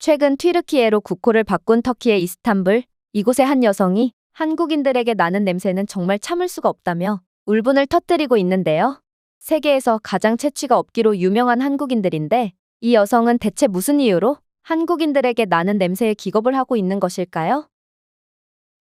최근 튀르키예로 국호를 바꾼 터키의 이스탄불, 이곳의 한 여성이 한국인들에게 나는 냄새는 정말 참을 수가 없다며 울분을 터뜨리고 있는데요. 세계에서 가장 체취가 없기로 유명한 한국인들인데 이 여성은 대체 무슨 이유로 한국인들에게 나는 냄새에 기겁을 하고 있는 것일까요?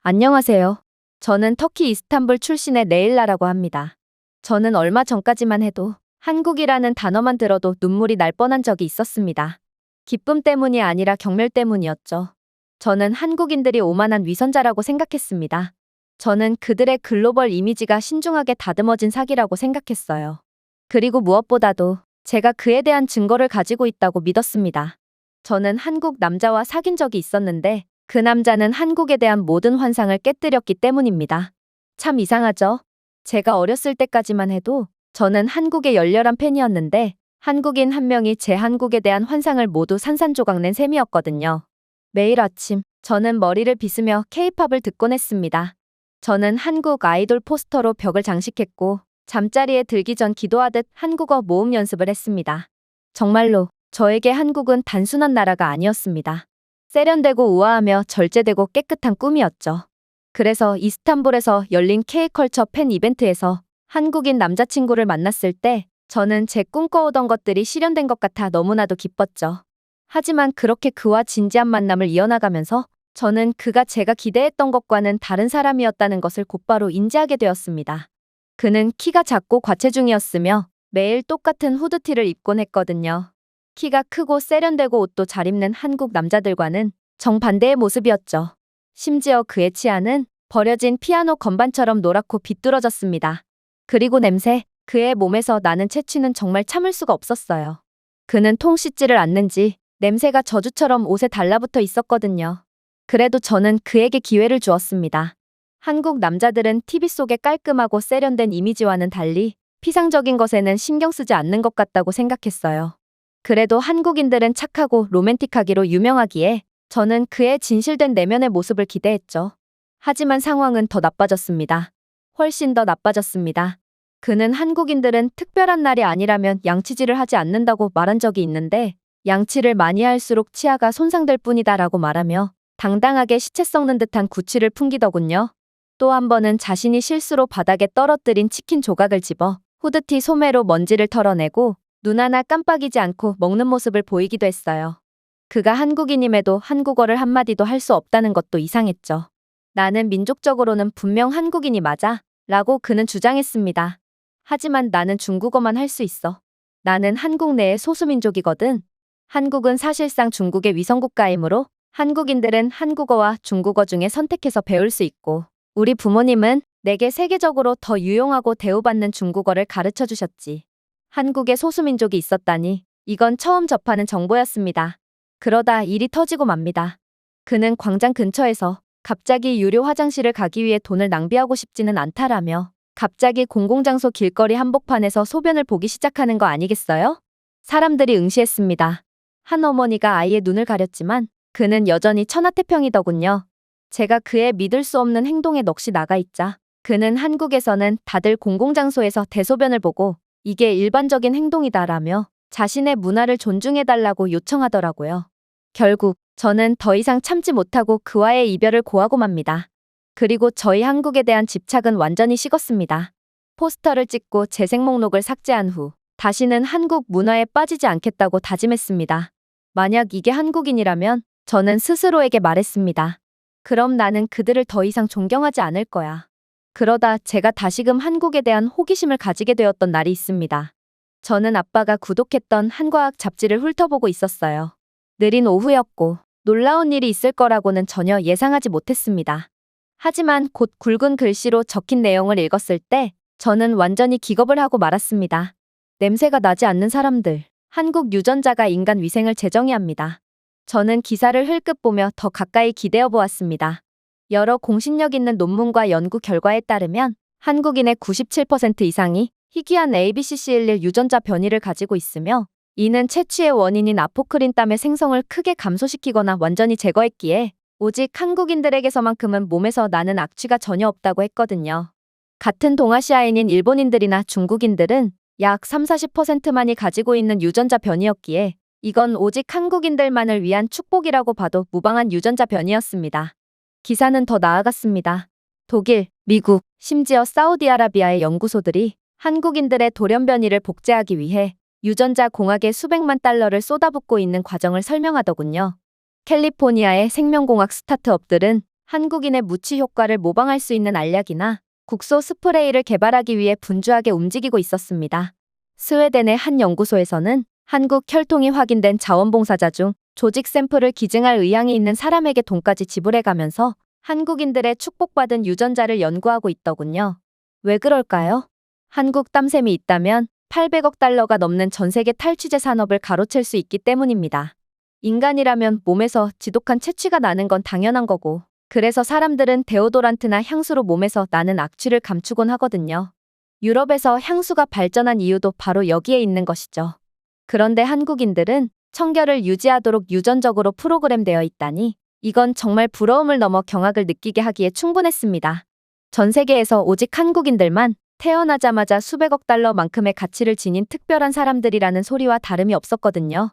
안녕하세요. 저는 터키 이스탄불 출신의 레일라라고 합니다. 저는 얼마 전까지만 해도 한국이라는 단어만 들어도 눈물이 날 뻔한 적이 있었습니다. 기쁨 때문이 아니라 경멸 때문이었죠. 저는 한국인들이 오만한 위선자라고 생각했습니다. 저는 그들의 글로벌 이미지가 신중하게 다듬어진 사기라고 생각했어요. 그리고 무엇보다도 제가 그에 대한 증거를 가지고 있다고 믿었습니다. 저는 한국 남자와 사귄 적이 있었는데 그 남자는 한국에 대한 모든 환상을 깨뜨렸기 때문입니다. 참 이상하죠? 제가 어렸을 때까지만 해도 저는 한국의 열렬한 팬이었는데 한국인 한 명이 제 한국에 대한 환상을 모두 산산조각 낸 셈이었거든요. 매일 아침 저는 머리를 빗으며 K-팝을 듣곤 했습니다. 저는 한국 아이돌 포스터로 벽을 장식했고 잠자리에 들기 전 기도하듯 한국어 모음 연습을 했습니다. 정말로 저에게 한국은 단순한 나라가 아니었습니다. 세련되고 우아하며 절제되고 깨끗한 꿈이었죠. 그래서 이스탄불에서 열린 K컬처 팬 이벤트에서 한국인 남자친구를 만났을 때 저는 제 꿈꿔오던 것들이 실현된 것 같아 너무나도 기뻤죠. 하지만 그렇게 그와 진지한 만남을 이어나가면서 저는 그가 제가 기대했던 것과는 다른 사람이었다는 것을 곧바로 인지하게 되었습니다. 그는 키가 작고 과체중이었으며 매일 똑같은 후드티를 입곤 했거든요. 키가 크고 세련되고 옷도 잘 입는 한국 남자들과는 정반대의 모습이었죠. 심지어 그의 치아는 버려진 피아노 건반처럼 노랗고 비뚤어졌습니다. 그리고 냄새, 그의 몸에서 나는 체취는 정말 참을 수가 없었어요. 그는 통 씻지를 않는지 냄새가 저주처럼 옷에 달라붙어 있었거든요. 그래도 저는 그에게 기회를 주었습니다. 한국 남자들은 TV 속의 깔끔하고 세련된 이미지와는 달리 피상적인 것에는 신경 쓰지 않는 것 같다고 생각했어요. 그래도 한국인들은 착하고 로맨틱하기로 유명하기에 저는 그의 진실된 내면의 모습을 기대했죠. 하지만 상황은 더 나빠졌습니다. 훨씬 더 나빠졌습니다. 그는 한국인들은 특별한 날이 아니라면 양치질을 하지 않는다고 말한 적이 있는데 양치를 많이 할수록 치아가 손상될 뿐이다라고 말하며 당당하게 시체 썩는 듯한 구취를 풍기더군요. 또 한 번은 자신이 실수로 바닥에 떨어뜨린 치킨 조각을 집어 후드티 소매로 먼지를 털어내고 눈 하나 깜빡이지 않고 먹는 모습을 보이기도 했어요. 그가 한국인임에도 한국어를 한마디도 할 수 없다는 것도 이상했죠. 나는 민족적으로는 분명 한국인이 맞아 라고 그는 주장했습니다. 하지만 나는 중국어만 할 수 있어. 나는 한국 내의 소수민족이거든. 한국은 사실상 중국의 위성국가이므로 한국인들은 한국어와 중국어 중에 선택해서 배울 수 있고 우리 부모님은 내게 세계적으로 더 유용하고 대우받는 중국어를 가르쳐 주셨지. 한국에 소수민족이 있었다니 이건 처음 접하는 정보였습니다. 그러다 일이 터지고 맙니다. 그는 광장 근처에서 갑자기 유료 화장실을 가기 위해 돈을 낭비하고 싶지는 않다라며 갑자기 공공장소 길거리 한복판에서 소변을 보기 시작하는 거 아니겠어요? 사람들이 응시했습니다. 한 어머니가 아이의 눈을 가렸지만 그는 여전히 천하태평이더군요. 제가 그의 믿을 수 없는 행동에 넋이 나가 있자 그는 한국에서는 다들 공공장소에서 대소변을 보고 이게 일반적인 행동이다라며 자신의 문화를 존중해달라고 요청하더라고요. 결국 저는 더 이상 참지 못하고 그와의 이별을 고하고 맙니다. 그리고 저희 한국에 대한 집착은 완전히 식었습니다. 포스터를 찍고 재생 목록을 삭제한 후 다시는 한국 문화에 빠지지 않겠다고 다짐했습니다. 만약 이게 한국인이라면 저는 스스로에게 말했습니다. 그럼 나는 그들을 더 이상 존경하지 않을 거야. 그러다 제가 다시금 한국에 대한 호기심을 가지게 되었던 날이 있습니다. 저는 아빠가 구독했던 한과학 잡지를 훑어보고 있었어요. 느린 오후였고 놀라운 일이 있을 거라고는 전혀 예상하지 못했습니다. 하지만 곧 굵은 글씨로 적힌 내용을 읽었을 때 저는 완전히 기겁을 하고 말았습니다. 냄새가 나지 않는 사람들, 한국 유전자가 인간 위생을 재정의합니다. 저는 기사를 흘끗 보며 더 가까이 기대어 보았습니다. 여러 공신력 있는 논문과 연구 결과에 따르면 한국인의 97% 이상이 희귀한 ABCC11 유전자 변이를 가지고 있으며 이는 채취의 원인인 아포크린땀의 생성을 크게 감소시키거나 완전히 제거했기에 오직 한국인들에게서만큼은 몸에서 나는 악취가 전혀 없다고 했거든요. 같은 동아시아인인 일본인들이나 중국인들은 약 30-40%만이 가지고 있는 유전자 변이였기에 이건 오직 한국인들만을 위한 축복이라고 봐도 무방한 유전자 변이였습니다. 기사는 더 나아갔습니다. 독일, 미국, 심지어 사우디아라비아의 연구소들이 한국인들의 돌연 변이를 복제하기 위해 유전자 공학에 수백만 달러를 쏟아붓고 있는 과정을 설명하더군요. 캘리포니아의 생명공학 스타트업들은 한국인의 무치 효과를 모방할 수 있는 알약이나 국소 스프레이를 개발하기 위해 분주하게 움직이고 있었습니다. 스웨덴의 한 연구소에서는 한국 혈통이 확인된 자원봉사자 중 조직 샘플을 기증할 의향이 있는 사람에게 돈까지 지불해가면서 한국인들의 축복받은 유전자를 연구하고 있더군요. 왜 그럴까요? 한국 땀샘이 있다면 800억 달러가 넘는 전 세계 탈취제 산업을 가로챌 수 있기 때문입니다. 인간이라면 몸에서 지독한 채취가 나는 건 당연한 거고, 그래서 사람들은 데오도란트나 향수로 몸에서 나는 악취를 감추곤 하거든요. 유럽에서 향수가 발전한 이유도 바로 여기에 있는 것이죠. 그런데 한국인들은 청결을 유지하도록 유전적으로 프로그램되어 있다니, 이건 정말 부러움을 넘어 경악을 느끼게 하기에 충분했습니다. 전 세계에서 오직 한국인들만 태어나자마자 수백억 달러만큼의 가치를 지닌 특별한 사람들이라는 소리와 다름이 없었거든요.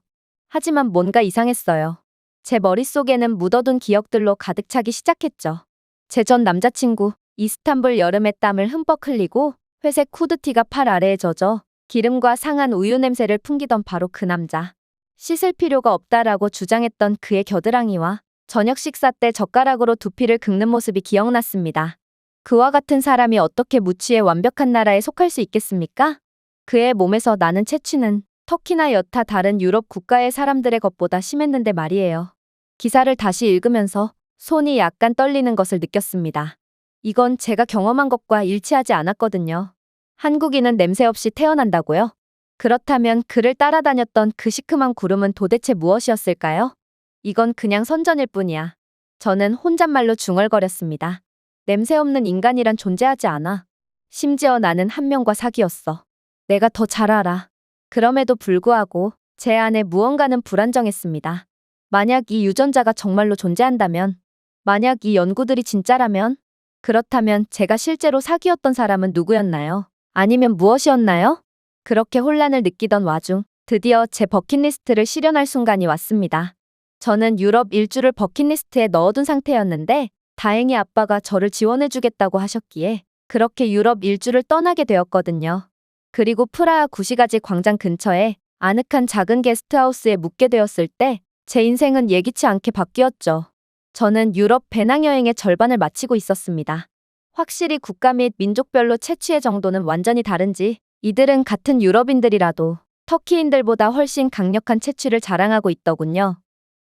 하지만 뭔가 이상했어요. 제 머릿속에는 묻어둔 기억들로 가득 차기 시작했죠. 제 전 남자친구, 이스탄불 여름의 땀을 흠뻑 흘리고 회색 후드티가 팔 아래에 젖어 기름과 상한 우유 냄새를 풍기던 바로 그 남자. 씻을 필요가 없다라고 주장했던 그의 겨드랑이와 저녁 식사 때 젓가락으로 두피를 긁는 모습이 기억났습니다. 그와 같은 사람이 어떻게 무치의 완벽한 나라에 속할 수 있겠습니까? 그의 몸에서 나는 채취는 터키나 여타 다른 유럽 국가의 사람들의 것보다 심했는데 말이에요. 기사를 다시 읽으면서 손이 약간 떨리는 것을 느꼈습니다. 이건 제가 경험한 것과 일치하지 않았거든요. 한국인은 냄새 없이 태어난다고요? 그렇다면 그를 따라다녔던 그 시큼한 구름은 도대체 무엇이었을까요? 이건 그냥 선전일 뿐이야. 저는 혼잣말로 중얼거렸습니다. 냄새 없는 인간이란 존재하지 않아. 심지어 나는 한 명과 사귀었어. 내가 더 잘 알아. 그럼에도 불구하고 제 안에 무언가는 불안정했습니다. 만약 이 유전자가 정말로 존재한다면, 만약 이 연구들이 진짜라면, 그렇다면 제가 실제로 사귀었던 사람은 누구였나요? 아니면 무엇이었나요? 그렇게 혼란을 느끼던 와중 드디어 제 버킷리스트를 실현할 순간이 왔습니다. 저는 유럽 일주를 버킷리스트에 넣어둔 상태였는데 다행히 아빠가 저를 지원해주겠다고 하셨기에 그렇게 유럽 일주를 떠나게 되었거든요. 그리고 프라하 구시가지 광장 근처에 아늑한 작은 게스트하우스에 묵게 되었을 때 제 인생은 예기치 않게 바뀌었죠. 저는 유럽 배낭여행의 절반을 마치고 있었습니다. 확실히 국가 및 민족별로 채취의 정도는 완전히 다른지 이들은 같은 유럽인들이라도 터키인들보다 훨씬 강력한 채취를 자랑하고 있더군요.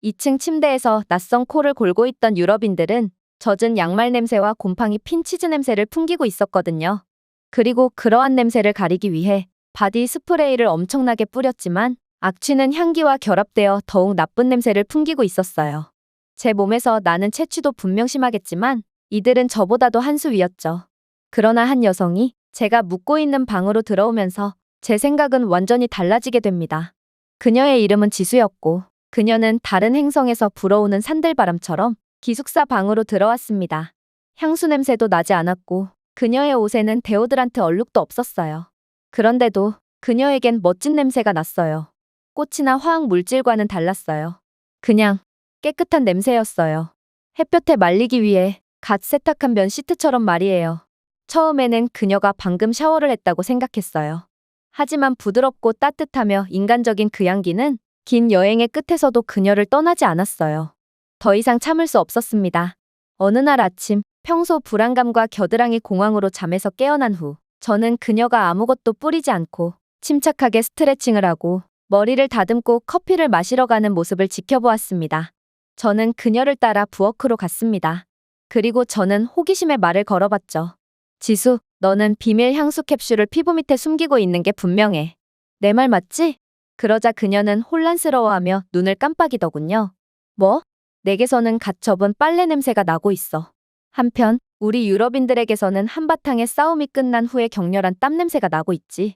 2층 침대에서 낯선 코를 골고 있던 유럽인들은 젖은 양말 냄새와 곰팡이 핀 치즈 냄새를 풍기고 있었거든요. 그리고 그러한 냄새를 가리기 위해 바디 스프레이를 엄청나게 뿌렸지만 악취는 향기와 결합되어 더욱 나쁜 냄새를 풍기고 있었어요. 제 몸에서 나는 채취도 분명 심하겠지만 이들은 저보다도 한 수 위였죠. 그러나 한 여성이 제가 묵고 있는 방으로 들어오면서 제 생각은 완전히 달라지게 됩니다. 그녀의 이름은 지수였고 그녀는 다른 행성에서 불어오는 산들바람처럼 기숙사 방으로 들어왔습니다. 향수 냄새도 나지 않았고 그녀의 옷에는 데오드란트 얼룩도 없었어요. 그런데도 그녀에겐 멋진 냄새가 났어요. 꽃이나 화학 물질과는 달랐어요. 그냥 깨끗한 냄새였어요. 햇볕에 말리기 위해 갓 세탁한 면 시트처럼 말이에요. 처음에는 그녀가 방금 샤워를 했다고 생각했어요. 하지만 부드럽고 따뜻하며 인간적인 그 향기는 긴 여행의 끝에서도 그녀를 떠나지 않았어요. 더 이상 참을 수 없었습니다. 어느 날 아침, 평소 불안감과 겨드랑이 공황으로 잠에서 깨어난 후 저는 그녀가 아무것도 뿌리지 않고 침착하게 스트레칭을 하고 머리를 다듬고 커피를 마시러 가는 모습을 지켜보았습니다. 저는 그녀를 따라 부엌으로 갔습니다. 그리고 저는 호기심에 말을 걸어봤죠. 지수, 너는 비밀 향수 캡슐을 피부 밑에 숨기고 있는 게 분명해. 내 말 맞지? 그러자 그녀는 혼란스러워하며 눈을 깜빡이더군요. 뭐? 내게서는 갓 접은 빨래 냄새가 나고 있어. 한편 우리 유럽인들에게서는 한바탕의 싸움이 끝난 후에 격렬한 땀 냄새가 나고 있지.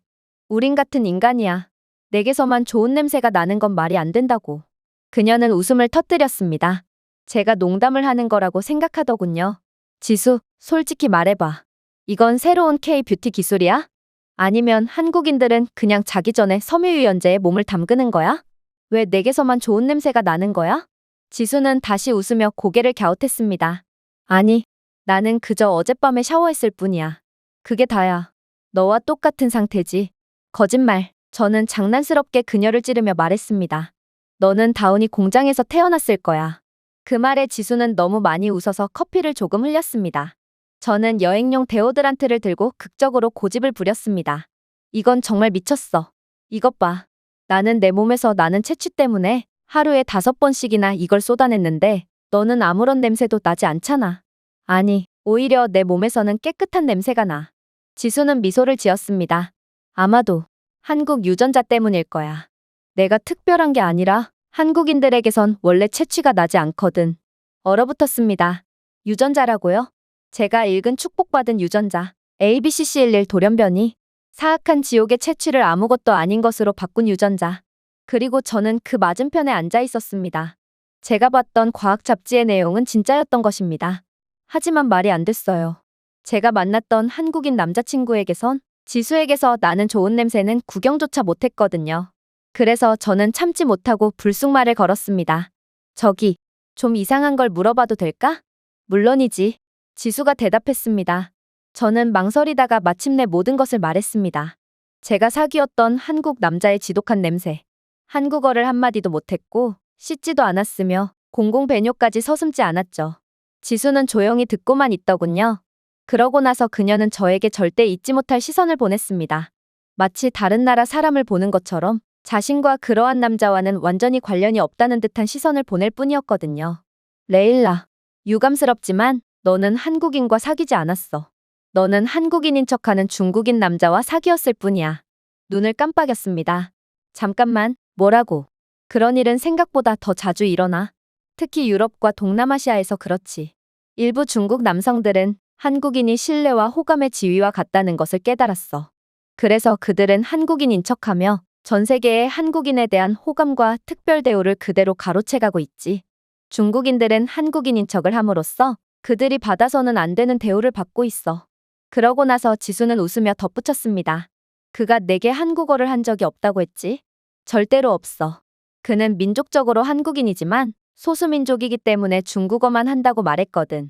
우린 같은 인간이야. 내게서만 좋은 냄새가 나는 건 말이 안 된다고. 그녀는 웃음을 터뜨렸습니다. 제가 농담을 하는 거라고 생각하더군요. 지수, 솔직히 말해봐. 이건 새로운 K-뷰티 기술이야? 아니면 한국인들은 그냥 자기 전에 섬유유연제에 몸을 담그는 거야? 왜 내게서만 좋은 냄새가 나는 거야? 지수는 다시 웃으며 고개를 갸웃했습니다. 아니, 나는 그저 어젯밤에 샤워했을 뿐이야. 그게 다야. 너와 똑같은 상태지. 거짓말. 저는 장난스럽게 그녀를 찌르며 말했습니다. 너는 다운이 공장에서 태어났을 거야. 그 말에 지수는 너무 많이 웃어서 커피를 조금 흘렸습니다. 저는 여행용 데오드란트를 들고 극적으로 고집을 부렸습니다. 이건 정말 미쳤어. 이것 봐. 나는 내 몸에서 나는 채취 때문에 하루에 5번씩이나 이걸 쏟아냈는데 너는 아무런 냄새도 나지 않잖아. 아니, 오히려 내 몸에서는 깨끗한 냄새가 나. 지수는 미소를 지었습니다. 아마도 한국 유전자 때문일 거야. 내가 특별한 게 아니라 한국인들에게선 원래 채취가 나지 않거든. 얼어붙었습니다. 유전자라고요? 제가 읽은 축복받은 유전자 ABCC11 돌연변이 사악한 지옥의 채취를 아무것도 아닌 것으로 바꾼 유전자. 그리고 저는 그 맞은편에 앉아 있었습니다. 제가 봤던 과학 잡지의 내용은 진짜였던 것입니다. 하지만 말이 안 됐어요. 제가 만났던 한국인 남자친구에게선 지수에게서 나는 좋은 냄새는 구경조차 못했거든요. 그래서 저는 참지 못하고 불쑥말을 걸었습니다. 저기, 좀 이상한 걸 물어봐도 될까? 물론이지. 지수가 대답했습니다. 저는 망설이다가 마침내 모든 것을 말했습니다. 제가 사귀었던 한국 남자의 지독한 냄새. 한국어를 한마디도 못했고 씻지도 않았으며 공공배뇨까지 서슴지 않았죠. 지수는 조용히 듣고만 있더군요. 그러고 나서 그녀는 저에게 절대 잊지 못할 시선을 보냈습니다. 마치 다른 나라 사람을 보는 것처럼 자신과 그러한 남자와는 완전히 관련이 없다는 듯한 시선을 보낼 뿐이었거든요. 레일라, 유감스럽지만 너는 한국인과 사귀지 않았어. 너는 한국인인 척하는 중국인 남자와 사귀었을 뿐이야. 눈을 깜빡였습니다. 잠깐만, 뭐라고? 그런 일은 생각보다 더 자주 일어나. 특히 유럽과 동남아시아에서 그렇지. 일부 중국 남성들은 한국인이 신뢰와 호감의 지위와 같다는 것을 깨달았어. 그래서 그들은 한국인인 척하며 전 세계의 한국인에 대한 호감과 특별 대우를 그대로 가로채가고 있지. 중국인들은 한국인인 척을 함으로써 그들이 받아서는 안 되는 대우를 받고 있어. 그러고 나서 지수는 웃으며 덧붙였습니다. 그가 내게 한국어를 한 적이 없다고 했지? 절대로 없어. 그는 민족적으로 한국인이지만 소수민족이기 때문에 중국어만 한다고 말했거든.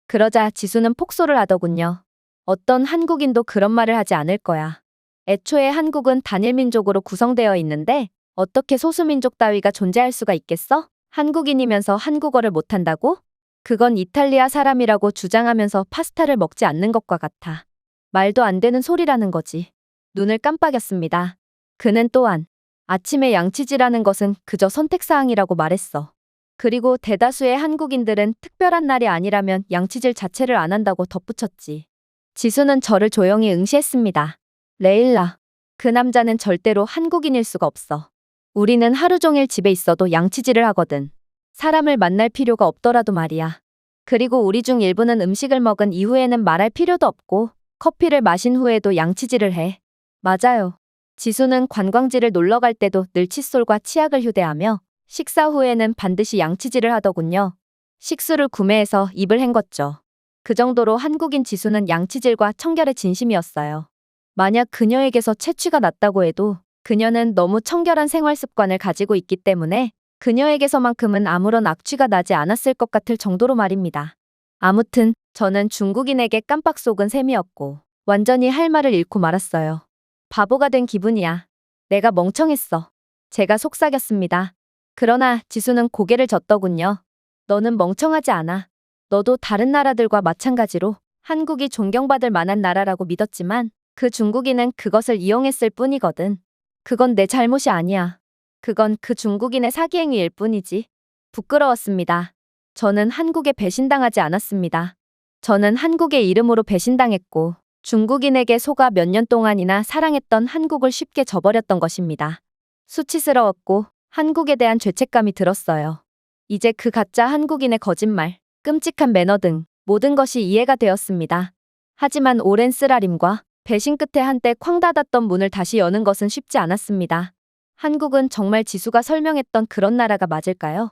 그러자 지수는 폭소를 하더군요. 어떤 한국인도 그런 말을 하지 않을 거야. 애초에 한국은 단일민족으로 구성되어 있는데 어떻게 소수민족 따위가 존재할 수가 있겠어? 한국인이면서 한국어를 못한다고? 그건 이탈리아 사람이라고 주장하면서 파스타를 먹지 않는 것과 같아. 말도 안 되는 소리라는 거지. 눈을 깜빡였습니다. 그는 또한 아침에 양치질하는 것은 그저 선택사항이라고 말했어. 그리고 대다수의 한국인들은 특별한 날이 아니라면 양치질 자체를 안 한다고 덧붙였지. 지수는 저를 조용히 응시했습니다. 레일라, 그 남자는 절대로 한국인일 수가 없어. 우리는 하루 종일 집에 있어도 양치질을 하거든. 사람을 만날 필요가 없더라도 말이야. 그리고 우리 중 일부는 음식을 먹은 이후에는 말할 필요도 없고 커피를 마신 후에도 양치질을 해. 맞아요. 지수는 관광지를 놀러 갈 때도 늘 칫솔과 치약을 휴대하며 식사 후에는 반드시 양치질을 하더군요. 식수를 구매해서 입을 헹궜죠. 그 정도로 한국인 지수는 양치질과 청결의 진심이었어요. 만약 그녀에게서 채취가 났다고 해도 그녀는 너무 청결한 생활 습관을 가지고 있기 때문에 그녀에게서만큼은 아무런 악취가 나지 않았을 것 같을 정도로 말입니다. 아무튼 저는 중국인에게 깜빡 속은 셈이었고 완전히 할 말을 잃고 말았어요. 바보가 된 기분이야. 내가 멍청했어. 제가 속삭였습니다. 그러나 지수는 고개를 젓더군요. 너는 멍청하지 않아. 너도 다른 나라들과 마찬가지로 한국이 존경받을 만한 나라라고 믿었지만 그 중국인은 그것을 이용했을 뿐이거든. 그건 내 잘못이 아니야. 그건 그 중국인의 사기행위일 뿐이지. 부끄러웠습니다. 저는 한국에 배신당하지 않았습니다. 저는 한국의 이름으로 배신당했고 중국인에게 속아 몇 년 동안이나 사랑했던 한국을 쉽게 저버렸던 것입니다. 수치스러웠고 한국에 대한 죄책감이 들었어요. 이제 그 가짜 한국인의 거짓말, 끔찍한 매너 등 모든 것이 이해가 되었습니다. 하지만 오랜 쓰라림과 배신 끝에 한때 쾅 닫았던 문을 다시 여는 것은 쉽지 않았습니다. 한국은 정말 지수가 설명했던 그런 나라가 맞을까요?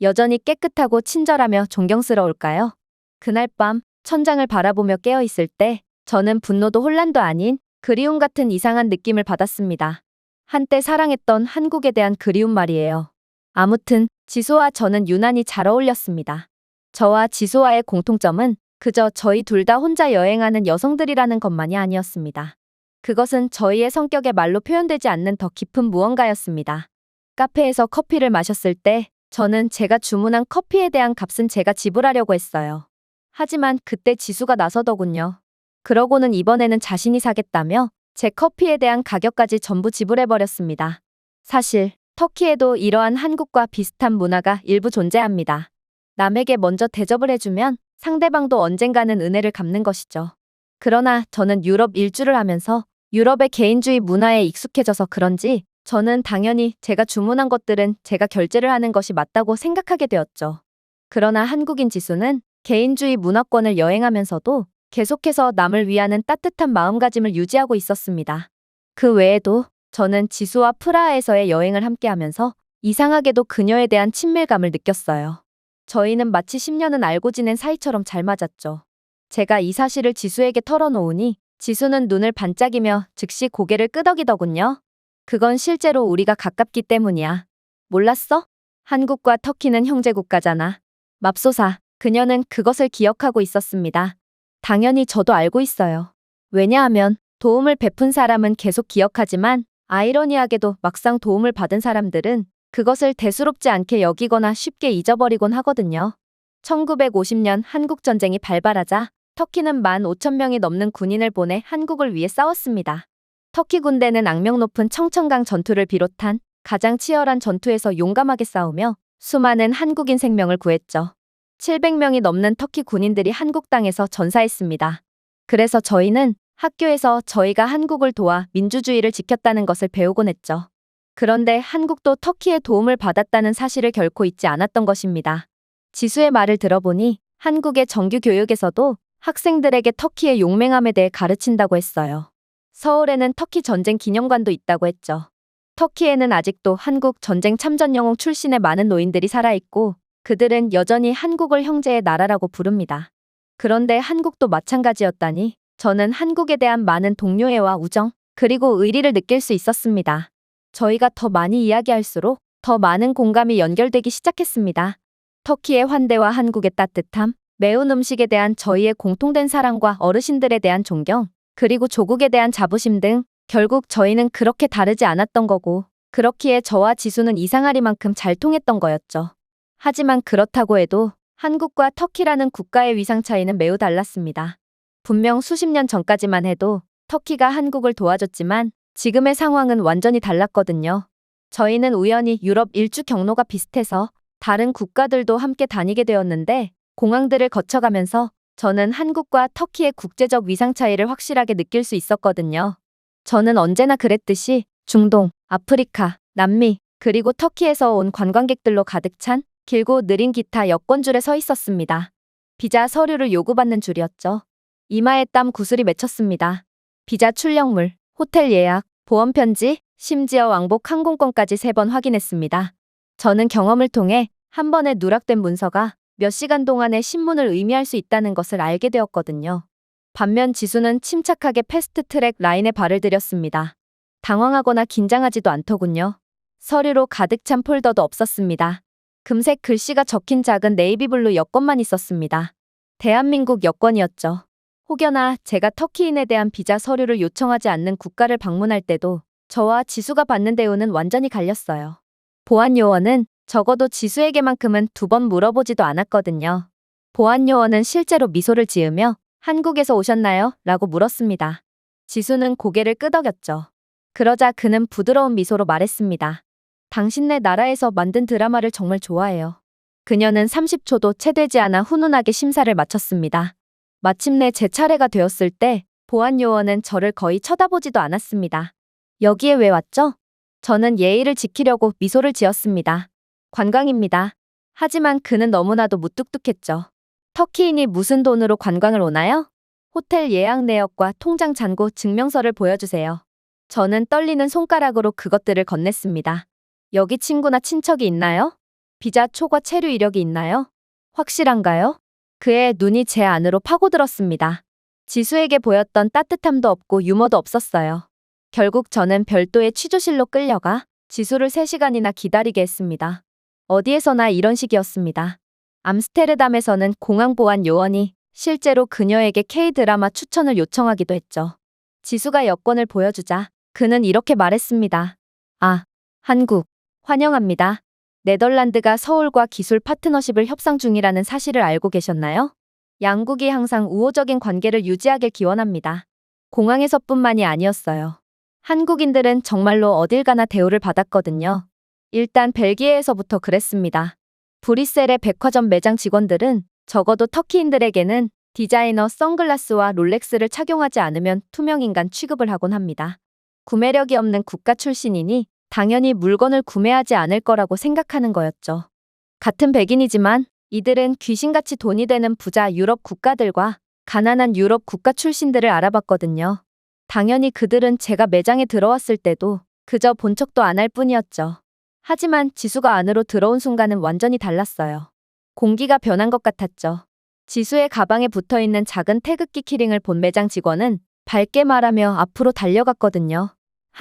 여전히 깨끗하고 친절하며 존경스러울까요? 그날 밤 천장을 바라보며 깨어있을 때 저는 분노도 혼란도 아닌 그리움 같은 이상한 느낌을 받았습니다. 한때 사랑했던 한국에 대한 그리움 말이에요. 아무튼 지수와 저는 유난히 잘 어울렸습니다. 저와 지수와의 공통점은 그저 저희 둘 다 혼자 여행하는 여성들이라는 것만이 아니었습니다. 그것은 저희의 성격에 말로 표현되지 않는 더 깊은 무언가였습니다. 카페에서 커피를 마셨을 때 저는 제가 주문한 커피에 대한 값은 제가 지불하려고 했어요. 하지만 그때 지수가 나서더군요. 그러고는 이번에는 자신이 사겠다며 제 커피에 대한 가격까지 전부 지불해버렸습니다. 사실 터키에도 이러한 한국과 비슷한 문화가 일부 존재합니다. 남에게 먼저 대접을 해주면 상대방도 언젠가는 은혜를 갚는 것이죠. 그러나 저는 유럽 일주를 하면서 유럽의 개인주의 문화에 익숙해져서 그런지 저는 당연히 제가 주문한 것들은 제가 결제를 하는 것이 맞다고 생각하게 되었죠. 그러나 한국인 지수는 개인주의 문화권을 여행하면서도 계속해서 남을 위하는 따뜻한 마음가짐을 유지하고 있었습니다. 그 외에도 저는 지수와 프라하에서의 여행을 함께하면서 이상하게도 그녀에 대한 친밀감을 느꼈어요. 저희는 마치 10년은 알고 지낸 사이처럼 잘 맞았죠. 제가 이 사실을 지수에게 털어놓으니 지수는 눈을 반짝이며 즉시 고개를 끄덕이더군요. 그건 실제로 우리가 가깝기 때문이야. 몰랐어? 한국과 터키는 형제국가잖아. 맙소사, 그녀는 그것을 기억하고 있었습니다. 당연히 저도 알고 있어요. 왜냐하면 도움을 베푼 사람은 계속 기억하지만 아이러니하게도 막상 도움을 받은 사람들은 그것을 대수롭지 않게 여기거나 쉽게 잊어버리곤 하거든요. 1950년 한국전쟁이 발발하자 터키는 15,000명이 넘는 군인을 보내 한국을 위해 싸웠습니다. 터키 군대는 악명 높은 청천강 전투를 비롯한 가장 치열한 전투에서 용감하게 싸우며 수많은 한국인 생명을 구했죠. 700명이 넘는 터키 군인들이 한국 땅에서 전사했습니다. 그래서 저희는 학교에서 저희가 한국을 도와 민주주의를 지켰다는 것을 배우곤 했죠. 그런데 한국도 터키의 도움을 받았다는 사실을 결코 잊지 않았던 것입니다. 지수의 말을 들어보니 한국의 정규 교육에서도 학생들에게 터키의 용맹함에 대해 가르친다고 했어요. 서울에는 터키 전쟁 기념관도 있다고 했죠. 터키에는 아직도 한국 전쟁 참전 영웅 출신의 많은 노인들이 살아있고 그들은 여전히 한국을 형제의 나라라고 부릅니다. 그런데 한국도 마찬가지였다니 저는 한국에 대한 많은 동료애와 우정 그리고 의리를 느낄 수 있었습니다. 저희가 더 많이 이야기할수록 더 많은 공감이 연결되기 시작했습니다. 터키의 환대와 한국의 따뜻함, 매운 음식에 대한 저희의 공통된 사랑과 어르신들에 대한 존경, 그리고 조국에 대한 자부심 등 결국 저희는 그렇게 다르지 않았던 거고 그렇기에 저와 지수는 이상하리만큼 잘 통했던 거였죠. 하지만 그렇다고 해도 한국과 터키라는 국가의 위상 차이는 매우 달랐습니다. 분명 수십 년 전까지만 해도 터키가 한국을 도와줬지만 지금의 상황은 완전히 달랐거든요. 저희는 우연히 유럽 일주 경로가 비슷해서 다른 국가들도 함께 다니게 되었는데 공항들을 거쳐가면서 저는 한국과 터키의 국제적 위상 차이를 확실하게 느낄 수 있었거든요. 저는 언제나 그랬듯이 중동, 아프리카, 남미, 그리고 터키에서 온 관광객들로 가득 찬 길고 느린 기타 여권줄에 서 있었습니다. 비자 서류를 요구받는 줄이었죠. 이마에 땀 구슬이 맺혔습니다. 비자 출력물, 호텔 예약, 보험 편지, 심지어 왕복 항공권까지 3번 확인했습니다. 저는 경험을 통해 한 번에 누락된 문서가 몇 시간 동안의 신문을 의미할 수 있다는 것을 알게 되었거든요. 반면 지수는 침착하게 패스트트랙 라인에 발을 들였습니다. 당황하거나 긴장하지도 않더군요. 서류로 가득 찬 폴더도 없었습니다. 금색 글씨가 적힌 작은 네이비블루 여권만 있었습니다. 대한민국 여권이었죠. 혹여나 제가 터키인에 대한 비자 서류를 요청하지 않는 국가를 방문할 때도 저와 지수가 받는 대우는 완전히 갈렸어요. 보안 요원은 적어도 지수에게만큼은 2번 물어보지도 않았거든요. 보안 요원은 실제로 미소를 지으며 한국에서 오셨나요? 라고 물었습니다. 지수는 고개를 끄덕였죠. 그러자 그는 부드러운 미소로 말했습니다. 당신네 나라에서 만든 드라마를 정말 좋아해요. 그녀는 30초도 채 되지 않아 훈훈하게 심사를 마쳤습니다. 마침내 제 차례가 되었을 때 보안 요원은 저를 거의 쳐다보지도 않았습니다. 여기에 왜 왔죠? 저는 예의를 지키려고 미소를 지었습니다. 관광입니다. 하지만 그는 너무나도 무뚝뚝했죠. 터키인이 무슨 돈으로 관광을 오나요? 호텔 예약 내역과 통장 잔고 증명서를 보여주세요. 저는 떨리는 손가락으로 그것들을 건넸습니다. 여기 친구나 친척이 있나요? 비자 초과 체류 이력이 있나요? 확실한가요? 그의 눈이 제 안으로 파고들었습니다. 지수에게 보였던 따뜻함도 없고 유머도 없었어요. 결국 저는 별도의 취조실로 끌려가 지수를 3시간이나 기다리게 했습니다. 어디에서나 이런 식이었습니다. 암스테르담에서는 공항보안 요원이 실제로 그녀에게 K-드라마 추천을 요청하기도 했죠. 지수가 여권을 보여주자 그는 이렇게 말했습니다. 아, 한국, 환영합니다. 네덜란드가 서울과 기술 파트너십을 협상 중이라는 사실을 알고 계셨나요? 양국이 항상 우호적인 관계를 유지하길 기원합니다. 공항에서뿐만이 아니었어요. 한국인들은 정말로 어딜 가나 대우를 받았거든요. 일단 벨기에에서부터 그랬습니다. 브뤼셀의 백화점 매장 직원들은 적어도 터키인들에게는 디자이너 선글라스와 롤렉스를 착용하지 않으면 투명인간 취급을 하곤 합니다. 구매력이 없는 국가 출신이니 당연히 물건을 구매하지 않을 거라고 생각하는 거였죠. 같은 백인이지만 이들은 귀신같이 돈이 되는 부자 유럽 국가들과 가난한 유럽 국가 출신들을 알아봤거든요. 당연히 그들은 제가 매장에 들어왔을 때도 그저 본 척도 안 할 뿐이었죠. 하지만 지수가 안으로 들어온 순간은 완전히 달랐어요. 공기가 변한 것 같았죠. 지수의 가방에 붙어있는 작은 태극기 키링을 본 매장 직원은 밝게 말하며 앞으로 달려갔거든요.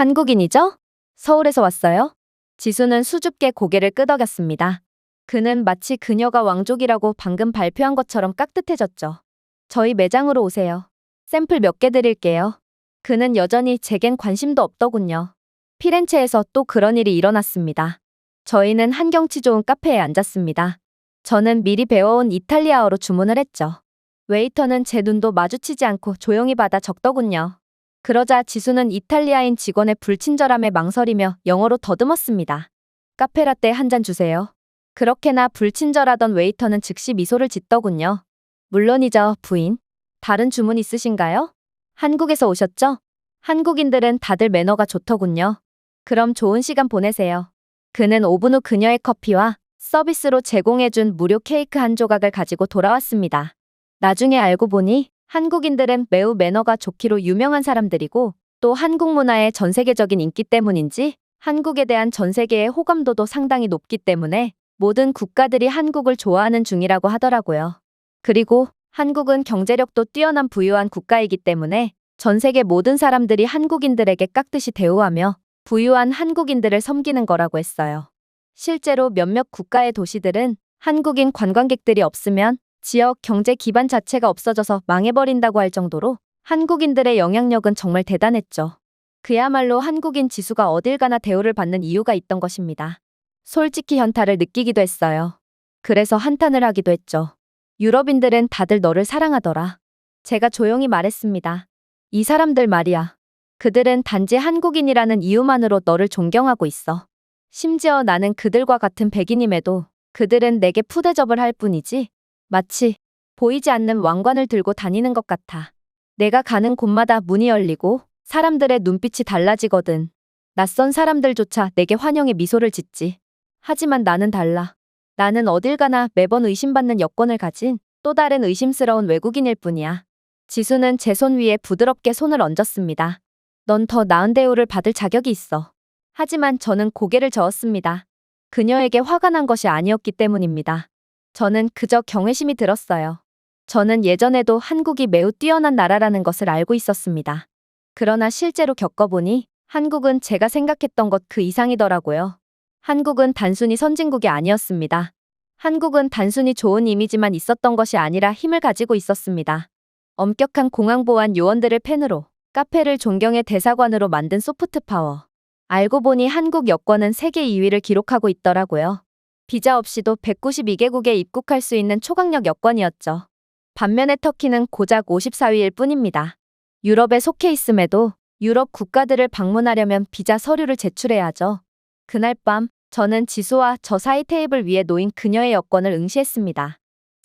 한국인이죠? 서울에서 왔어요? 지수는 수줍게 고개를 끄덕였습니다. 그는 마치 그녀가 왕족이라고 방금 발표한 것처럼 깍듯해졌죠. 저희 매장으로 오세요. 샘플 몇 개 드릴게요. 그는 여전히 제겐 관심도 없더군요. 피렌체에서 또 그런 일이 일어났습니다. 저희는 한 경치 좋은 카페에 앉았습니다. 저는 미리 배워온 이탈리아어로 주문을 했죠. 웨이터는 제 눈도 마주치지 않고 조용히 받아 적더군요. 그러자 지수는 이탈리아인 직원의 불친절함에 망설이며 영어로 더듬었습니다. 카페라떼 한 잔 주세요. 그렇게나 불친절하던 웨이터는 즉시 미소를 짓더군요. 물론이죠, 부인. 다른 주문 있으신가요? 한국에서 오셨죠? 한국인들은 다들 매너가 좋더군요. 그럼 좋은 시간 보내세요. 그는 5분 후 그녀의 커피와 서비스로 제공해준 무료 케이크 한 조각을 가지고 돌아왔습니다. 나중에 알고 보니 한국인들은 매우 매너가 좋기로 유명한 사람들이고 또 한국 문화의 전 세계적인 인기 때문인지 한국에 대한 전 세계의 호감도도 상당히 높기 때문에 모든 국가들이 한국을 좋아하는 중이라고 하더라고요. 그리고 한국은 경제력도 뛰어난 부유한 국가이기 때문에 전 세계 모든 사람들이 한국인들에게 깍듯이 대우하며 부유한 한국인들을 섬기는 거라고 했어요. 실제로 몇몇 국가의 도시들은 한국인 관광객들이 없으면 지역 경제 기반 자체가 없어져서 망해버린다고 할 정도로 한국인들의 영향력은 정말 대단했죠. 그야말로 한국인 지수가 어딜 가나 대우를 받는 이유가 있던 것입니다. 솔직히 현타를 느끼기도 했어요. 그래서 한탄을 하기도 했죠. 유럽인들은 다들 너를 사랑하더라. 제가 조용히 말했습니다. 이 사람들 말이야. 그들은 단지 한국인이라는 이유만으로 너를 존경하고 있어. 심지어 나는 그들과 같은 백인임에도 그들은 내게 푸대접을 할 뿐이지 마치 보이지 않는 왕관을 들고 다니는 것 같아. 내가 가는 곳마다 문이 열리고 사람들의 눈빛이 달라지거든. 낯선 사람들조차 내게 환영의 미소를 짓지. 하지만 나는 달라. 나는 어딜 가나 매번 의심받는 여권을 가진 또 다른 의심스러운 외국인일 뿐이야. 지수는 제 손 위에 부드럽게 손을 얹었습니다. 넌 더 나은 대우를 받을 자격이 있어. 하지만 저는 고개를 저었습니다. 그녀에게 화가 난 것이 아니었기 때문입니다. 저는 그저 경외심이 들었어요. 저는 예전에도 한국이 매우 뛰어난 나라라는 것을 알고 있었습니다. 그러나 실제로 겪어보니 한국은 제가 생각했던 것 그 이상이더라고요. 한국은 단순히 선진국이 아니었습니다. 한국은 단순히 좋은 이미지만 있었던 것이 아니라 힘을 가지고 있었습니다. 엄격한 공항보안 요원들을 팬으로 카페를 존경의 대사관으로 만든 소프트 파워. 알고 보니 한국 여권은 세계 2위를 기록하고 있더라고요. 비자 없이도 192개국에 입국할 수 있는 초강력 여권이었죠. 반면에 터키는 고작 54위일 뿐입니다. 유럽에 속해 있음에도 유럽 국가들을 방문하려면 비자 서류를 제출해야 하죠. 그날 밤 저는 지수와 저 사이 테이블 위에 놓인 그녀의 여권을 응시했습니다.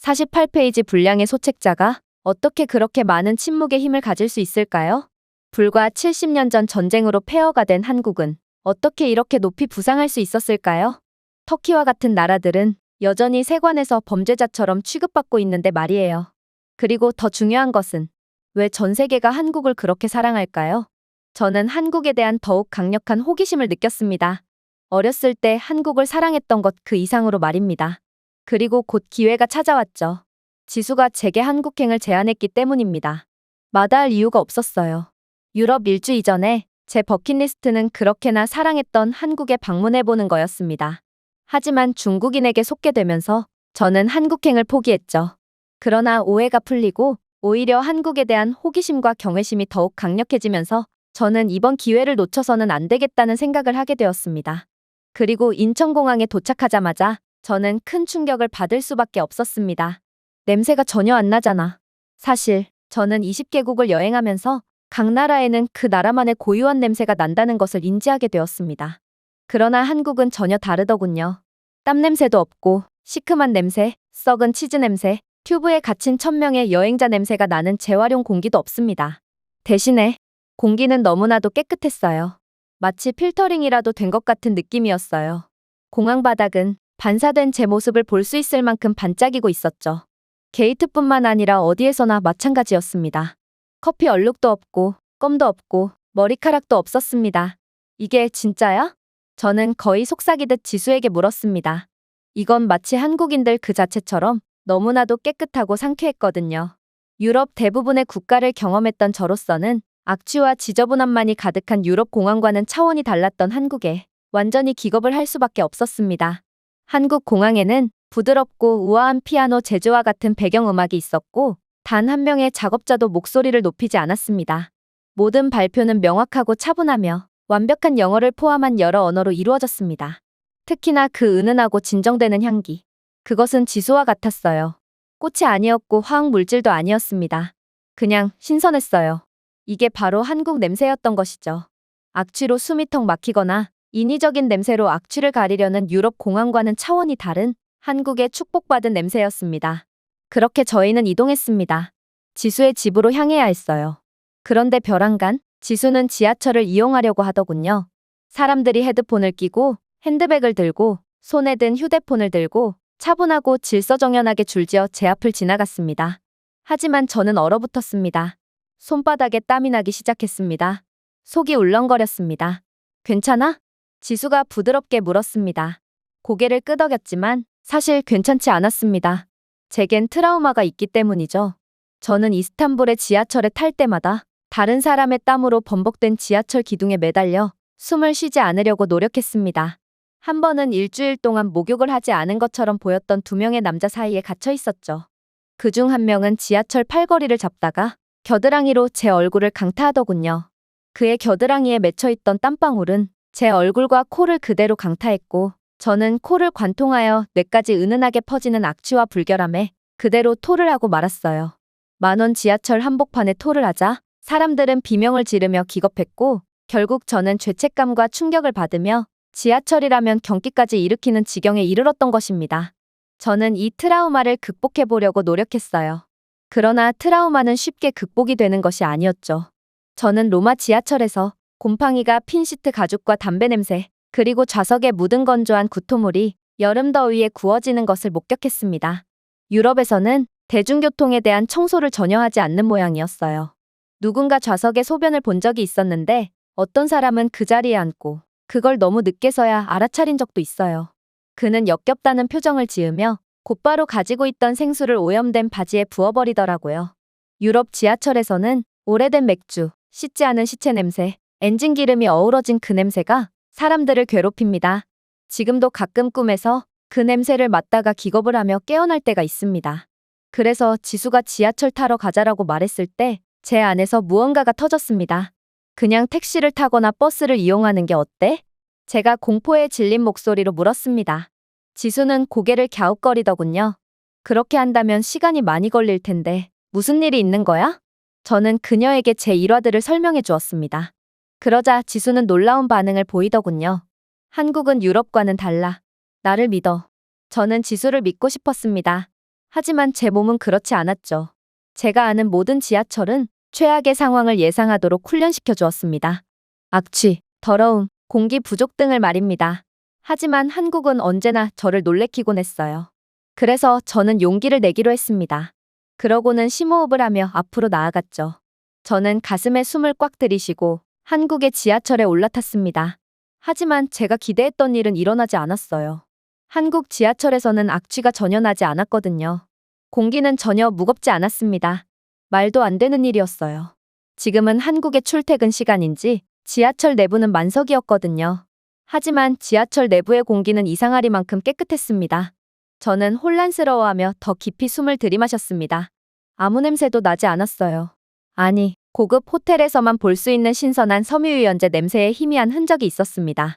48페이지 분량의 소책자가 어떻게 그렇게 많은 침묵의 힘을 가질 수 있을까요? 불과 70년 전 전쟁으로 폐허가 된 한국은 어떻게 이렇게 높이 부상할 수 있었을까요? 터키와 같은 나라들은 여전히 세관에서 범죄자처럼 취급받고 있는데 말이에요. 그리고 더 중요한 것은 왜 전 세계가 한국을 그렇게 사랑할까요? 저는 한국에 대한 더욱 강력한 호기심을 느꼈습니다. 어렸을 때 한국을 사랑했던 것 그 이상으로 말입니다. 그리고 곧 기회가 찾아왔죠. 지수가 제게 한국행을 제안했기 때문입니다. 마다할 이유가 없었어요. 유럽 일주 이전에 제 버킷리스트는 그렇게나 사랑했던 한국에 방문해보는 거였습니다. 하지만 중국인에게 속게 되면서 저는 한국행을 포기했죠. 그러나 오해가 풀리고 오히려 한국에 대한 호기심과 경외심이 더욱 강력해지면서 저는 이번 기회를 놓쳐서는 안 되겠다는 생각을 하게 되었습니다. 그리고 인천공항에 도착하자마자 저는 큰 충격을 받을 수밖에 없었습니다. 냄새가 전혀 안 나잖아. 사실 저는 20개국을 여행하면서 각 나라에는 그 나라만의 고유한 냄새가 난다는 것을 인지하게 되었습니다. 그러나 한국은 전혀 다르더군요. 땀 냄새도 없고 시큼한 냄새, 썩은 치즈 냄새, 튜브에 갇힌 1000명의 여행자 냄새가 나는 재활용 공기도 없습니다. 대신에 공기는 너무나도 깨끗했어요. 마치 필터링이라도 된 것 같은 느낌이었어요. 공항 바닥은 반사된 제 모습을 볼 수 있을 만큼 반짝이고 있었죠. 게이트뿐만 아니라 어디에서나 마찬가지였습니다. 커피 얼룩도 없고 껌도 없고 머리카락도 없었습니다. 이게 진짜야? 저는 거의 속삭이듯 지수에게 물었습니다. 이건 마치 한국인들 그 자체처럼 너무나도 깨끗하고 상쾌했거든요. 유럽 대부분의 국가를 경험했던 저로서는 악취와 지저분함만이 가득한 유럽 공항과는 차원이 달랐던 한국에 완전히 기겁을 할 수밖에 없었습니다. 한국 공항에는 부드럽고 우아한 피아노 제주와 같은 배경음악이 있었고 단 한 명의 작업자도 목소리를 높이지 않았습니다. 모든 발표는 명확하고 차분하며 완벽한 영어를 포함한 여러 언어로 이루어졌습니다. 특히나 그 은은하고 진정되는 향기. 그것은 지수와 같았어요. 꽃이 아니었고 화학 물질도 아니었습니다. 그냥 신선했어요. 이게 바로 한국 냄새였던 것이죠. 악취로 숨이 턱 막히거나 인위적인 냄새로 악취를 가리려는 유럽 공항과는 차원이 다른 한국의 축복받은 냄새였습니다. 그렇게 저희는 이동했습니다. 지수의 집으로 향해야 했어요. 그런데 벼랑간 지수는 지하철을 이용하려고 하더군요. 사람들이 헤드폰을 끼고 핸드백을 들고 손에 든 휴대폰을 들고 차분하고 질서정연하게 줄지어 제 앞을 지나갔습니다. 하지만 저는 얼어붙었습니다. 손바닥에 땀이 나기 시작했습니다. 속이 울렁거렸습니다. 괜찮아? 지수가 부드럽게 물었습니다. 고개를 끄덕였지만 사실 괜찮지 않았습니다. 제겐 트라우마가 있기 때문이죠. 저는 이스탄불의 지하철에 탈 때마다 다른 사람의 땀으로 범벅된 지하철 기둥에 매달려 숨을 쉬지 않으려고 노력했습니다. 한 번은 일주일 동안 목욕을 하지 않은 것처럼 보였던 두 명의 남자 사이에 갇혀 있었죠. 그중 한 명은 지하철 팔걸이를 잡다가 겨드랑이로 제 얼굴을 강타하더군요. 그의 겨드랑이에 맺혀있던 땀방울은 제 얼굴과 코를 그대로 강타했고 저는 코를 관통하여 뇌까지 은은하게 퍼지는 악취와 불결함에 그대로 토를 하고 말았어요. 10,000원 지하철 한복판에 토를 하자 사람들은 비명을 지르며 기겁했고 결국 저는 죄책감과 충격을 받으며 지하철이라면 경기까지 일으키는 지경에 이르렀던 것입니다. 저는 이 트라우마를 극복해보려고 노력했어요. 그러나 트라우마는 쉽게 극복이 되는 것이 아니었죠. 저는 로마 지하철에서 곰팡이가 핀 시트 가죽과 담배 냄새, 그리고 좌석에 묻은 건조한 구토물이 여름 더위에 구워지는 것을 목격했습니다. 유럽에서는 대중교통에 대한 청소를 전혀 하지 않는 모양이었어요. 누군가 좌석에 소변을 본 적이 있었는데 어떤 사람은 그 자리에 앉고 그걸 너무 늦게서야 알아차린 적도 있어요. 그는 역겹다는 표정을 지으며 곧바로 가지고 있던 생수를 오염된 바지에 부어버리더라고요. 유럽 지하철에서는 오래된 맥주, 씻지 않은 시체 냄새, 엔진 기름이 어우러진 그 냄새가 사람들을 괴롭힙니다. 지금도 가끔 꿈에서 그 냄새를 맡다가 기겁을 하며 깨어날 때가 있습니다. 그래서 지수가 지하철 타러 가자라고 말했을 때 제 안에서 무언가가 터졌습니다. 그냥 택시를 타거나 버스를 이용하는 게 어때? 제가 공포에 질린 목소리로 물었습니다. 지수는 고개를 갸웃거리더군요. 그렇게 한다면 시간이 많이 걸릴 텐데 무슨 일이 있는 거야? 저는 그녀에게 제 일화들을 설명해 주었습니다. 그러자 지수는 놀라운 반응을 보이더군요. 한국은 유럽과는 달라. 나를 믿어. 저는 지수를 믿고 싶었습니다. 하지만 제 몸은 그렇지 않았죠. 제가 아는 모든 지하철은 최악의 상황을 예상하도록 훈련시켜 주었습니다. 악취, 더러움, 공기 부족 등을 말입니다. 하지만 한국은 언제나 저를 놀래키곤 했어요. 그래서 저는 용기를 내기로 했습니다. 그러고는 심호흡을 하며 앞으로 나아갔죠. 저는 가슴에 숨을 꽉 들이쉬고 한국의 지하철에 올라탔습니다. 하지만 제가 기대했던 일은 일어나지 않았어요. 한국 지하철에서는 악취가 전혀 나지 않았거든요. 공기는 전혀 무겁지 않았습니다. 말도 안 되는 일이었어요. 지금은 한국의 출퇴근 시간인지 지하철 내부는 만석이었거든요. 하지만 지하철 내부의 공기는 이상하리만큼 깨끗했습니다. 저는 혼란스러워하며 더 깊이 숨을 들이마셨습니다. 아무 냄새도 나지 않았어요. 아니, 고급 호텔에서만 볼 수 있는 신선한 섬유유연제 냄새에 희미한 흔적이 있었습니다.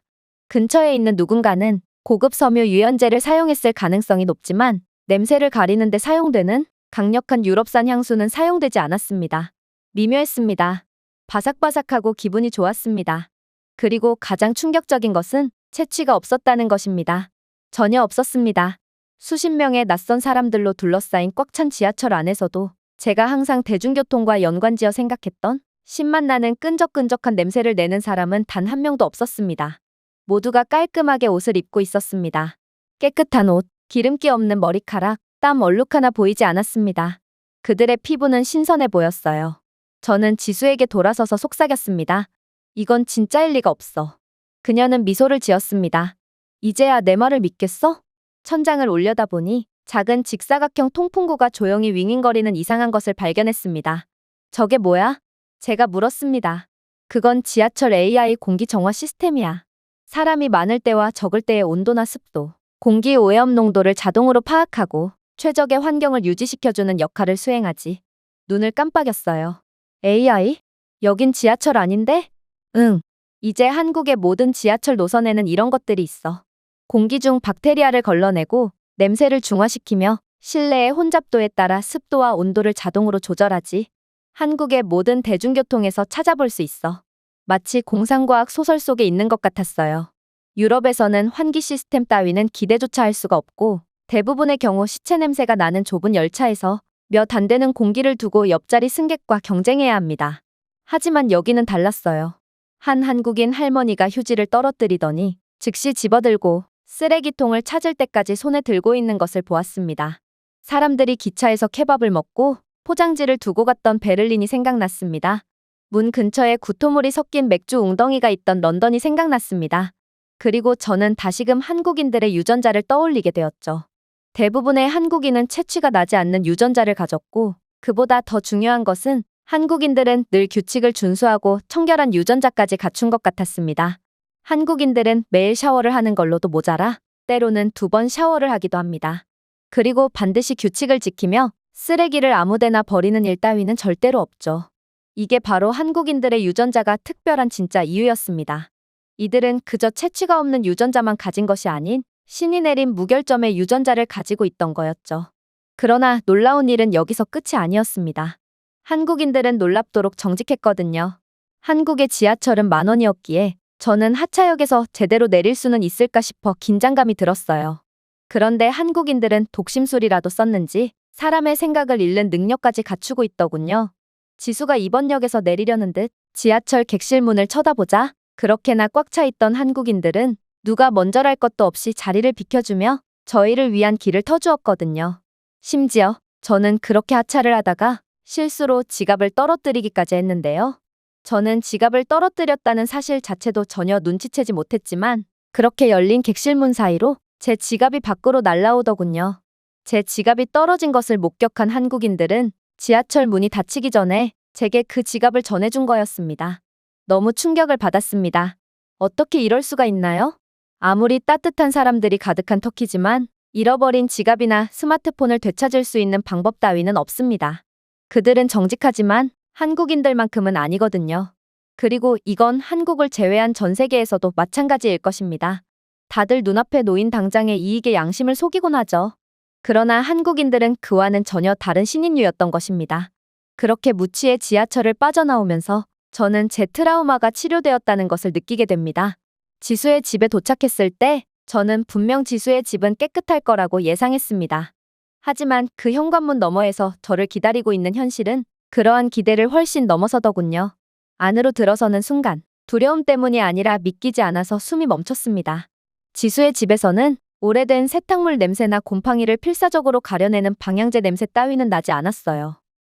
근처에 있는 누군가는 고급 섬유유연제를 사용했을 가능성이 높지만 냄새를 가리는 데 사용되는 강력한 유럽산 향수는 사용되지 않았습니다. 미묘했습니다. 바삭바삭하고 기분이 좋았습니다. 그리고 가장 충격적인 것은 채취가 없었다는 것입니다. 전혀 없었습니다. 수십 명의 낯선 사람들로 둘러싸인 꽉 찬 지하철 안에서도 제가 항상 대중교통과 연관지어 생각했던 신맛 나는 끈적끈적한 냄새를 내는 사람은 단 한 명도 없었습니다. 모두가 깔끔하게 옷을 입고 있었습니다. 깨끗한 옷, 기름기 없는 머리카락, 땀 얼룩 하나 보이지 않았습니다. 그들의 피부는 신선해 보였어요. 저는 지수에게 돌아서서 속삭였습니다. 이건 진짜일 리가 없어. 그녀는 미소를 지었습니다. 이제야 내 말을 믿겠어? 천장을 올려다보니 작은 직사각형 통풍구가 조용히 윙윙거리는 이상한 것을 발견했습니다. 저게 뭐야? 제가 물었습니다. 그건 지하철 AI 공기 정화 시스템이야. 사람이 많을 때와 적을 때의 온도나 습도, 공기 오염 농도를 자동으로 파악하고 최적의 환경을 유지시켜주는 역할을 수행하지. 눈을 깜빡였어요. AI? 여긴 지하철 아닌데? 응. 이제 한국의 모든 지하철 노선에는 이런 것들이 있어. 공기 중 박테리아를 걸러내고 냄새를 중화시키며 실내의 혼잡도에 따라 습도와 온도를 자동으로 조절하지. 한국의 모든 대중교통에서 찾아볼 수 있어. 마치 공상과학 소설 속에 있는 것 같았어요. 유럽에서는 환기 시스템 따위는 기대조차 할 수가 없고 대부분의 경우 시체 냄새가 나는 좁은 열차에서 몇 안 되는 공기를 두고 옆자리 승객과 경쟁해야 합니다. 하지만 여기는 달랐어요. 한 한국인 할머니가 휴지를 떨어뜨리더니 즉시 집어들고 쓰레기통을 찾을 때까지 손에 들고 있는 것을 보았습니다. 사람들이 기차에서 케밥을 먹고 포장지를 두고 갔던 베를린이 생각났습니다. 문 근처에 구토물이 섞인 맥주 웅덩이가 있던 런던이 생각났습니다. 그리고 저는 다시금 한국인들의 유전자를 떠올리게 되었죠. 대부분의 한국인은 채취가 나지 않는 유전자를 가졌고 그보다 더 중요한 것은 한국인들은 늘 규칙을 준수하고 청결한 유전자까지 갖춘 것 같았습니다. 한국인들은 매일 샤워를 하는 걸로도 모자라 때로는 2번 샤워를 하기도 합니다. 그리고 반드시 규칙을 지키며 쓰레기를 아무데나 버리는 일 따위는 절대로 없죠. 이게 바로 한국인들의 유전자가 특별한 진짜 이유였습니다. 이들은 그저 채취가 없는 유전자만 가진 것이 아닌 신이 내린 무결점의 유전자를 가지고 있던 거였죠. 그러나 놀라운 일은 여기서 끝이 아니었습니다. 한국인들은 놀랍도록 정직했거든요. 한국의 지하철은 10,000원이었기에 저는 하차역에서 제대로 내릴 수는 있을까 싶어 긴장감이 들었어요. 그런데 한국인들은 독심술이라도 썼는지 사람의 생각을 읽는 능력까지 갖추고 있더군요. 지수가 이번 역에서 내리려는 듯 지하철 객실 문을 쳐다보자 그렇게나 꽉 차 있던 한국인들은 누가 먼저랄 것도 없이 자리를 비켜주며 저희를 위한 길을 터주었거든요. 심지어 저는 그렇게 하차를 하다가 실수로 지갑을 떨어뜨리기까지 했는데요. 저는 지갑을 떨어뜨렸다는 사실 자체도 전혀 눈치채지 못했지만 그렇게 열린 객실문 사이로 제 지갑이 밖으로 날아오더군요. 제 지갑이 떨어진 것을 목격한 한국인들은 지하철 문이 닫히기 전에 제게 그 지갑을 전해준 거였습니다. 너무 충격을 받았습니다. 어떻게 이럴 수가 있나요? 아무리 따뜻한 사람들이 가득한 터키지만 잃어버린 지갑이나 스마트폰을 되찾을 수 있는 방법 따위는 없습니다. 그들은 정직하지만 한국인들만큼은 아니거든요. 그리고 이건 한국을 제외한 전 세계에서도 마찬가지일 것입니다. 다들 눈앞에 놓인 당장의 이익에 양심을 속이곤 하죠. 그러나 한국인들은 그와는 전혀 다른 신인류였던 것입니다. 그렇게 무치의 지하철을 빠져나오면서 저는 제 트라우마가 치료되었다는 것을 느끼게 됩니다. 지수의 집에 도착했을 때 저는 분명 지수의 집은 깨끗할 거라고 예상했습니다. 하지만 그 현관문 너머에서 저를 기다리고 있는 현실은 그러한 기대를 훨씬 넘어서더군요. 안으로 들어서는 순간 두려움 때문이 아니라 믿기지 않아서 숨이 멈췄습니다. 지수의 집에서는 오래된 세탁물 냄새나 곰팡이를 필사적으로 가려내는 방향제 냄새 따위는 나지 않았어요.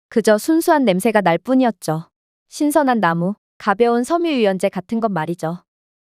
그저 순수한 냄새가 날 뿐이었죠. 신선한 나무, 가벼운 섬유유연제 같은 것 말이죠.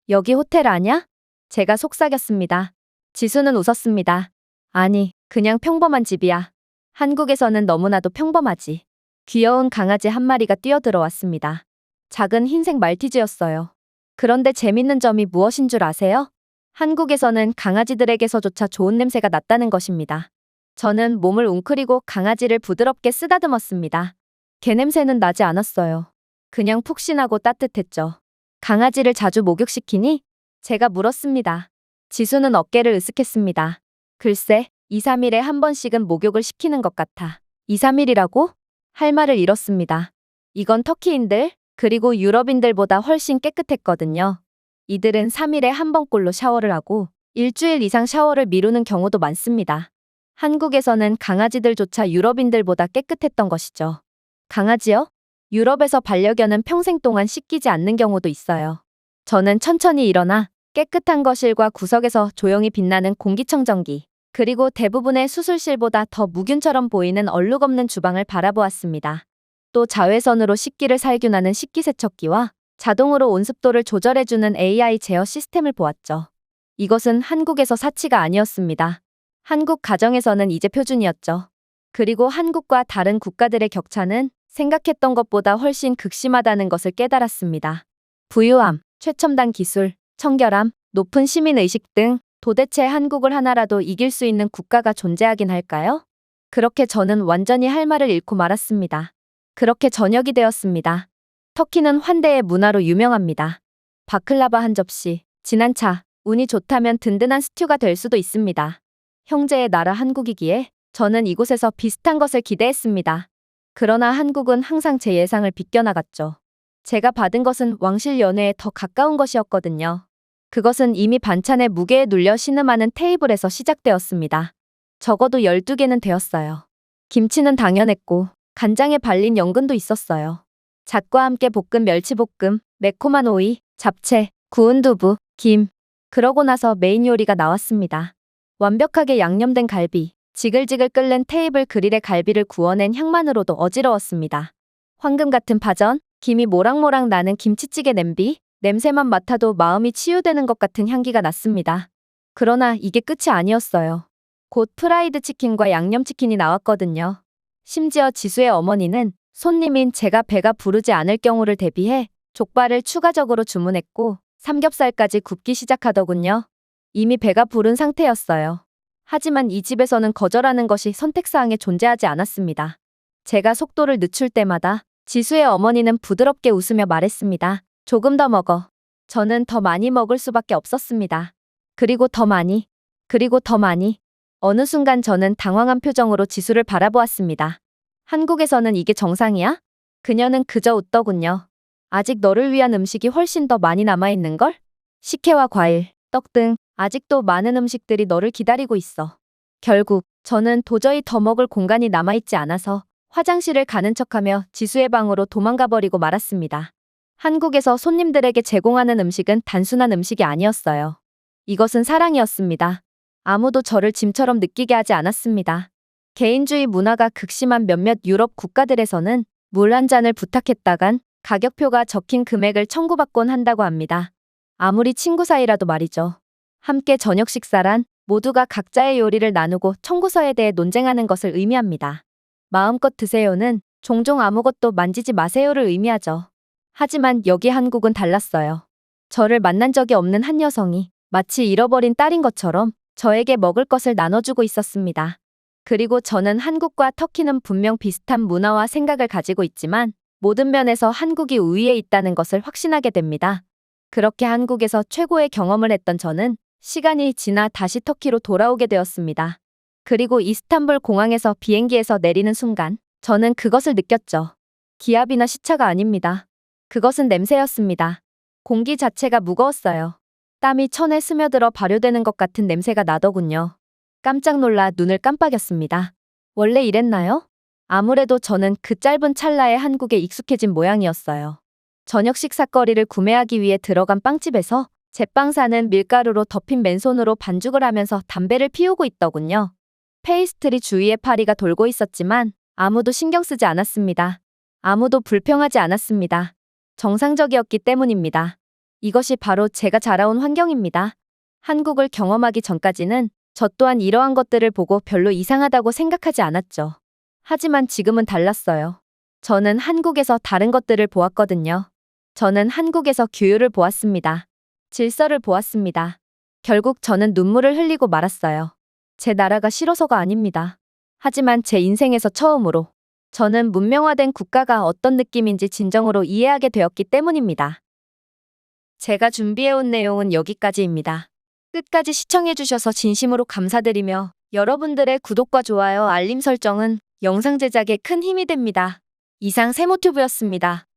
여기 호텔 아냐? 제가 속삭였습니다. 지수는 웃었습니다. 아니, 그냥 평범한 집이야. 한국에서는 너무나도 평범하지. 귀여운 강아지 한 마리가 뛰어들어왔습니다. 작은 흰색 말티즈였어요. 그런데 재밌는 점이 무엇인 줄 아세요? 한국에서는 강아지들에게서조차 좋은 냄새가 났다는 것입니다. 저는 몸을 웅크리고 강아지를 부드럽게 쓰다듬었습니다. 개 냄새는 나지 않았어요. 그냥 푹신하고 따뜻했죠. 강아지를 자주 목욕시키니? 제가 물었습니다. 지수는 어깨를 으쓱했습니다. 글쎄, 2, 3일에 한 번씩은 목욕을 시키는 것 같아. 2, 3일이라고? 할 말을 잃었습니다. 이건 터키인들, 그리고 유럽인들보다 훨씬 깨끗했거든요. 이들은 3일에 한 번꼴로 샤워를 하고 일주일 이상 샤워를 미루는 경우도 많습니다. 한국에서는 강아지들조차 유럽인들보다 깨끗했던 것이죠. 강아지요? 유럽에서 반려견은 평생 동안 씻기지 않는 경우도 있어요. 저는 천천히 일어나 깨끗한 거실과 구석에서 조용히 빛나는 공기청정기, 그리고 대부분의 수술실보다 더 무균처럼 보이는 얼룩없는 주방을 바라보았습니다. 또 자외선으로 식기를 살균하는 식기세척기와 자동으로 온습도를 조절해주는 AI 제어 시스템을 보았죠. 이것은 한국에서 사치가 아니었습니다. 한국 가정에서는 이제 표준이었죠. 그리고 한국과 다른 국가들의 격차는 생각했던 것보다 훨씬 극심하다는 것을 깨달았습니다. 부유함, 최첨단 기술, 청결함, 높은 시민의식 등 도대체 한국을 하나라도 이길 수 있는 국가가 존재하긴 할까요? 그렇게 저는 완전히 할 말을 잃고 말았습니다. 그렇게 저녁이 되었습니다. 터키는 환대의 문화로 유명합니다. 바클라바 한 접시, 진한 차, 운이 좋다면 든든한 스튜가 될 수도 있습니다. 형제의 나라 한국이기에 저는 이곳에서 비슷한 것을 기대했습니다. 그러나 한국은 항상 제 예상을 비껴나갔죠. 제가 받은 것은 왕실 연회에 더 가까운 것이었거든요. 그것은 이미 반찬의 무게에 눌려 신음하는 테이블에서 시작되었습니다. 적어도 12개는 되었어요. 김치는 당연했고 간장에 발린 연근도 있었어요. 잣과 함께 볶은 멸치볶음, 매콤한 오이, 잡채, 구운 두부, 김. 그러고 나서 메인 요리가 나왔습니다. 완벽하게 양념된 갈비, 지글지글 끓는 테이블 그릴에 갈비를 구워낸 향만으로도 어지러웠습니다. 황금 같은 파전, 김이 모락모락 나는 김치찌개 냄새만 맡아도 마음이 치유되는 것 같은 향기가 났습니다. 그러나 이게 끝이 아니었어요. 곧 프라이드 치킨과 양념치킨이 나왔거든요. 심지어 지수의 어머니는 손님인 제가 배가 부르지 않을 경우를 대비해 족발을 추가적으로 주문했고 삼겹살까지 굽기 시작하더군요. 이미 배가 부른 상태였어요. 하지만 이 집에서는 거절하는 것이 선택사항에 존재하지 않았습니다. 제가 속도를 늦출 때마다 지수의 어머니는 부드럽게 웃으며 말했습니다. 조금 더 먹어. 저는 더 많이 먹을 수밖에 없었습니다. 그리고 더 많이. 어느 순간 저는 당황한 표정으로 지수를 바라보았습니다. 한국에서는 이게 정상이야? 그녀는 그저 웃더군요. 아직 너를 위한 음식이 훨씬 더 많이 남아있는걸? 식혜와 과일, 떡 등 아직도 많은 음식들이 너를 기다리고 있어. 결국 저는 도저히 더 먹을 공간이 남아있지 않아서 화장실을 가는 척하며 지수의 방으로 도망가버리고 말았습니다. 한국에서 손님들에게 제공하는 음식은 단순한 음식이 아니었어요. 이것은 사랑이었습니다. 아무도 저를 짐처럼 느끼게 하지 않았습니다. 개인주의 문화가 극심한 몇몇 유럽 국가들에서는 물 한 잔을 부탁했다간 가격표가 적힌 금액을 청구받곤 한다고 합니다. 아무리 친구 사이라도 말이죠. 함께 저녁 식사란 모두가 각자의 요리를 나누고 청구서에 대해 논쟁하는 것을 의미합니다. 마음껏 드세요는 종종 아무것도 만지지 마세요를 의미하죠. 하지만 여기 한국은 달랐어요. 저를 만난 적이 없는 한 여성이 마치 잃어버린 딸인 것처럼 저에게 먹을 것을 나눠주고 있었습니다. 그리고 저는 한국과 터키는 분명 비슷한 문화와 생각을 가지고 있지만 모든 면에서 한국이 우위에 있다는 것을 확신하게 됩니다. 그렇게 한국에서 최고의 경험을 했던 저는 시간이 지나 다시 터키로 돌아오게 되었습니다. 그리고 이스탄불 공항에서 비행기에서 내리는 순간 저는 그것을 느꼈죠. 기압이나 시차가 아닙니다. 그것은 냄새였습니다. 공기 자체가 무거웠어요. 땀이 천에 스며들어 발효되는 것 같은 냄새가 나더군요. 깜짝 놀라 눈을 깜빡였습니다. 원래 이랬나요? 아무래도 저는 그 짧은 찰나에 한국에 익숙해진 모양이었어요. 저녁 식사거리를 구매하기 위해 들어간 빵집에서 제빵사는 밀가루로 덮인 맨손으로 반죽을 하면서 담배를 피우고 있더군요. 페이스트리 주위에 파리가 돌고 있었지만 아무도 신경 쓰지 않았습니다. 아무도 불평하지 않았습니다. 정상적이었기 때문입니다. 이것이 바로 제가 자라온 환경입니다. 한국을 경험하기 전까지는 저 또한 이러한 것들을 보고 별로 이상하다고 생각하지 않았죠. 하지만 지금은 달랐어요. 저는 한국에서 다른 것들을 보았거든요. 저는 한국에서 규율을 보았습니다. 질서를 보았습니다. 결국 저는 눈물을 흘리고 말았어요. 제 나라가 싫어서가 아닙니다. 하지만 제 인생에서 처음으로 저는 문명화된 국가가 어떤 느낌인지 진정으로 이해하게 되었기 때문입니다. 제가 준비해온 내용은 여기까지입니다. 끝까지 시청해주셔서 진심으로 감사드리며 여러분들의 구독과 좋아요, 알림 설정은 영상 제작에 큰 힘이 됩니다. 이상 세모튜브였습니다.